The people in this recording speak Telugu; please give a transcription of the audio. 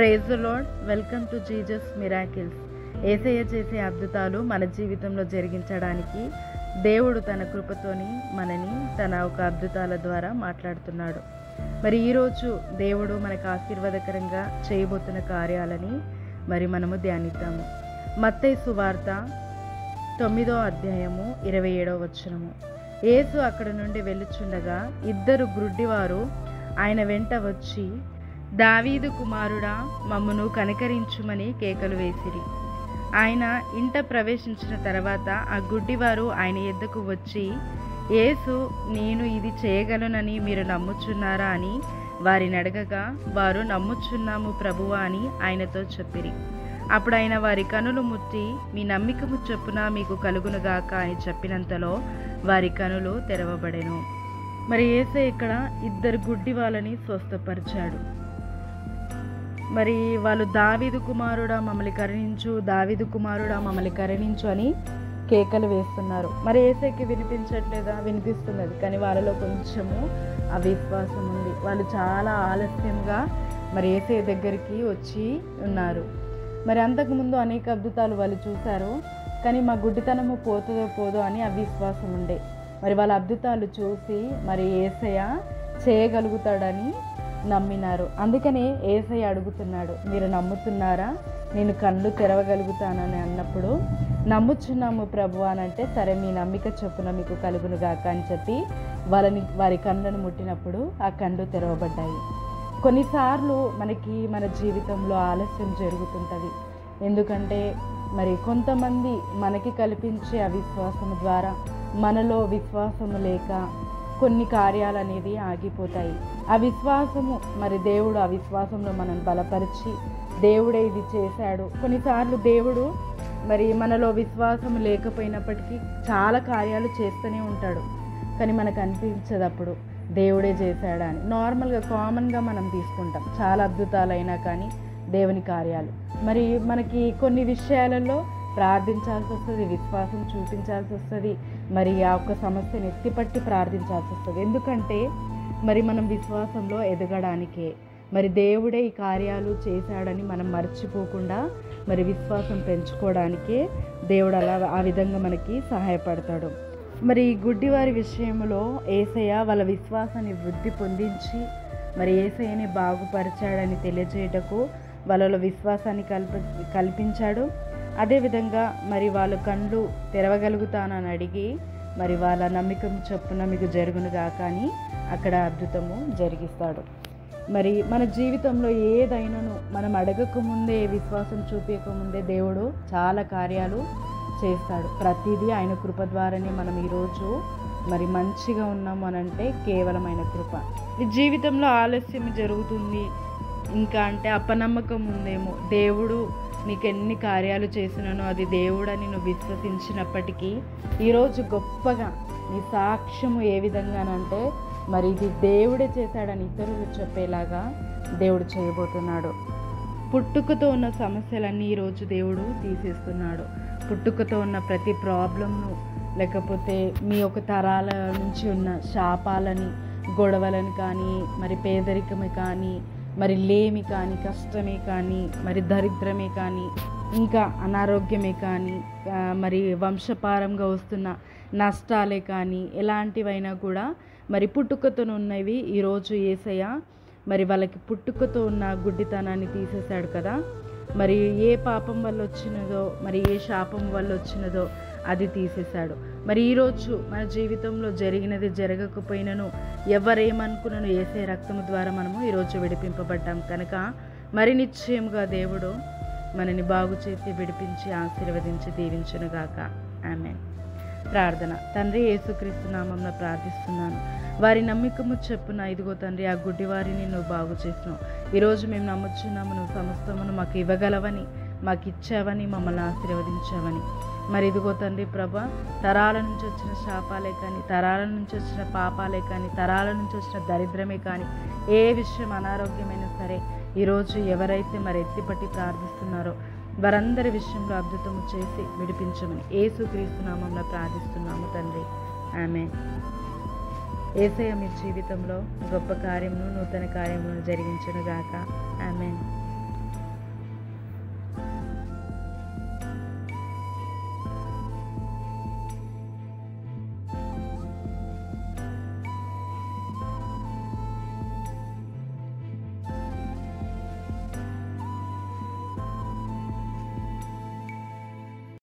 Praise the lord. Welcome to Jesus miracles. యేసయ్య చేసే అద్భుతాలు మన జీవితంలో జరిగించడానికి దేవుడు తన కృపతోని మనని తన ఒక అద్భుతాల ద్వారా మాట్లాడుతున్నాడు. మరి ఈరోజు దేవుడు మనకు ఆశీర్వాదకరంగా చేయబోతున్న కార్యాలని మనము ధ్యానిద్దాము. మత్తయి సువార్త 9వ అధ్యాయము 27వ వచనము. యేసు అక్కడ నుండి వెళ్ళుచుండగా ఇద్దరు గ్రుడ్డివారు ఆయన వెంట వచ్చి, దావీదు కుమారుడా, మమ్మును కనికరించుమని కేకలు వేసిరి. ఆయన ఇంట ప్రవేశించిన తర్వాత ఆ గుడ్డివారు ఆయన యొద్దకు వచ్చి, యేసు, నేను ఇది చేయగలనని మీరు నమ్ముచున్నారా అని వారిని అడగగా, వారు నమ్ముచున్నాము ప్రభువా అని ఆయనతో చెప్పిరి. అప్పుడు ఆయన వారి కనులు ముట్టి, మీ నమ్మికము చొప్పున మీకు కలుగునుగాక అని చెప్పినంతలో వారి కనులు తెరవబడెను. యేసయ్య ఇక్కడ ఇద్దరు గుడ్డి వాళ్ళని స్వస్థపరిచాడు. వాళ్ళు దావీదు కుమారుడా మమ్మల్ని కరుణించు, దావీదు కుమారుడా మమ్మల్ని కరుణించు అని కేకలు వేస్తున్నారు. యేసయ్యకి వినిపించట్లేదా? వినిపిస్తున్నది, కానీ వాళ్ళలో కొంచెము అవిశ్వాసం ఉంది. వాళ్ళు చాలా ఆలస్యంగా యేసయ్య దగ్గరికి వచ్చి ఉన్నారు. అంతకుముందు అనేక అద్భుతాలు వాళ్ళు చూశారు, కానీ మా గుడ్డితనము పోతుందో పోదో అని అవిశ్వాసం ఉండే. వాళ్ళ అద్భుతాలు చూసి యేసయ్య చేయగలుగుతాడని నమ్మినారు. అందుకనే యేసయ్య అడుగుతున్నాడు, మీరు నమ్ముతున్నారా? నేను కళ్ళు తెరవగలుగుతానని అన్నప్పుడు, నమ్ముచున్నాము ప్రభు అని అంటే, సరే మీ నమ్మిక చొప్పున మీకు కలుగునుగాక అని చెప్పి వారి కళ్ళను ముట్టినప్పుడు ఆ కళ్ళు తెరవబడ్డాయి. కొన్నిసార్లు మన జీవితంలో ఆలస్యం జరుగుతుంటుంది. ఎందుకంటే కొంతమంది మనకి కల్పించే అవిశ్వాసము ద్వారా మనలో విశ్వాసము లేక కొన్ని కార్యాలు అనేది ఆగిపోతాయి. ఆ విశ్వాసము దేవుడు ఆ విశ్వాసంలో మనల్ని బలపరిచి దేవుడే ఇది చేశాడు. కొన్నిసార్లు దేవుడు మనలో విశ్వాసం లేకపోయినప్పటికీ చాలా కార్యాలు చేస్తూనే ఉంటాడు, కానీ మనకు అనిపించదు అప్పుడు దేవుడే చేశాడా అని. నార్మల్గా కామన్గా మనం తీసుకుంటాం చాలా అద్భుతాలైనా కానీ దేవుని కార్యాలు. మనకి కొన్ని విషయాలలో ప్రార్థించాల్సి వస్తుంది, విశ్వాసం చూపించాల్సి వస్తుంది, ఆ ఒక్క సమస్యను ఎత్తిపట్టి ప్రార్థించాల్సి వస్తుంది. ఎందుకంటే మనం విశ్వాసంలో ఎదగడానికే, దేవుడే ఈ కార్యాలు చేశాడని మనం మర్చిపోకుండా విశ్వాసం పెంచుకోవడానికే దేవుడు ఆ విధంగా మనకి సహాయపడతాడు. ఈ గుడ్డివారి విషయంలో యేసయ్య వాళ్ళ విశ్వాసాన్ని వృద్ధి పొందించి యేసయ్యని బాగుపరిచాడని తెలియజేయటకు వాళ్ళలో విశ్వాసాన్ని కల్పించాడు. అదేవిధంగా వాళ్ళ కళ్ళు తెరవగలుగుతానని అడిగి వాళ్ళ నమ్మకం చొప్పున మీకు జరుగునుగా కానీ అక్కడ అద్భుతము జరిగిస్తాడు. మన జీవితంలో ఏదైనాను మనం అడగకముందే, విశ్వాసం చూపించకముందే దేవుడు చాలా కార్యాలు చేస్తాడు. ప్రతిదీ ఆయన కృప ద్వారానే మనం ఈరోజు మంచిగా ఉన్నాము అని అంటే కేవలం ఆయన కృప. ఈ జీవితంలో ఆలస్యం జరుగుతుంది ఇంకా అంటే అపనమ్మకం ఉందేమో, దేవుడు నీకు ఎన్ని కార్యాలు చేసినానో అది దేవుడని నువ్వు విశ్వసించినప్పటికీ ఈరోజు గొప్పగా నీ సాక్ష్యము ఏ విధంగానంటే ఇది దేవుడే చేశాడని ఇతరులు చెప్పేలాగా దేవుడు చేయబోతున్నాడు. పుట్టుకతో ఉన్న సమస్యలన్నీ ఈరోజు దేవుడు తీసేస్తున్నాడు. పుట్టుకతో ఉన్న ప్రతి ప్రాబ్లంను, లేకపోతే మీ ఒక తరాల నుంచి ఉన్న శాపాలని, గొడవలను కానీ, పేదరికమే కానీ, లేమి కానీ, కష్టమే కానీ, దరిద్రమే కానీ, ఇంకా అనారోగ్యమే కానీ, వంశపారంగా వస్తున్న నష్టాలే కానీ, ఎలాంటివైనా కూడా పుట్టుకతో ఉన్నవి ఈరోజు యేసయ్య వాళ్ళకి పుట్టుకతో ఉన్న గుడ్డితనాన్ని తీసేశాడు కదా. ఏ పాపం వల్ల వచ్చినదో, ఏ శాపం వల్ల వచ్చినదో అది తీసేశాడు. ఈరోజు మన జీవితంలో జరిగినది జరగకపోయినను, ఎవరేమనుకున్నాను యేసయ్య రక్తము ద్వారా మనము ఈరోజు విడిపింపబడ్డాం కనుక నిశ్చయముగా దేవుడు మనని బాగు చేసి విడిపించి ఆశీర్వదించి దీవించునుగాక. ఆమేన్. ప్రార్థన. తండ్రి, యేసుక్రీస్తు నామమున ప్రార్థిస్తున్నాను. వారి నమ్మకము చొప్పున ఇదిగో తండ్రి, ఆ గుడ్డివారిని నువ్వు బాగు చేసినావు. ఈరోజు మేము నమ్ముచున్నాము, నువ్వు సమస్తమును మాకు ఇవ్వగలవని, మాకు ఇచ్చావని, మమ్మల్ని ఆశీర్వదించావని. ఇదిగో తండ్రి ప్రభా, తరాల నుంచి వచ్చిన శాపాలే కానీ, తరాల నుంచి వచ్చిన పాపాలే కానీ, తరాల నుంచి వచ్చిన దరిద్రమే కానీ, ఏ విషయం అనారోగ్యమైనా సరే ఈరోజు ఎవరైతే ఎత్తిపట్టి ప్రార్థిస్తున్నారో వారందరి విషయంలో అద్భుతము చేసి విడిపించమని యేసుక్రీస్తు నామమున ప్రార్థిస్తున్నాము తండ్రి. ఆమేన్. యేసయ్య మీ జీవితంలో గొప్ప కార్యమును, నూతన కార్యమును జరిగించునుగాక. ఆమేన్.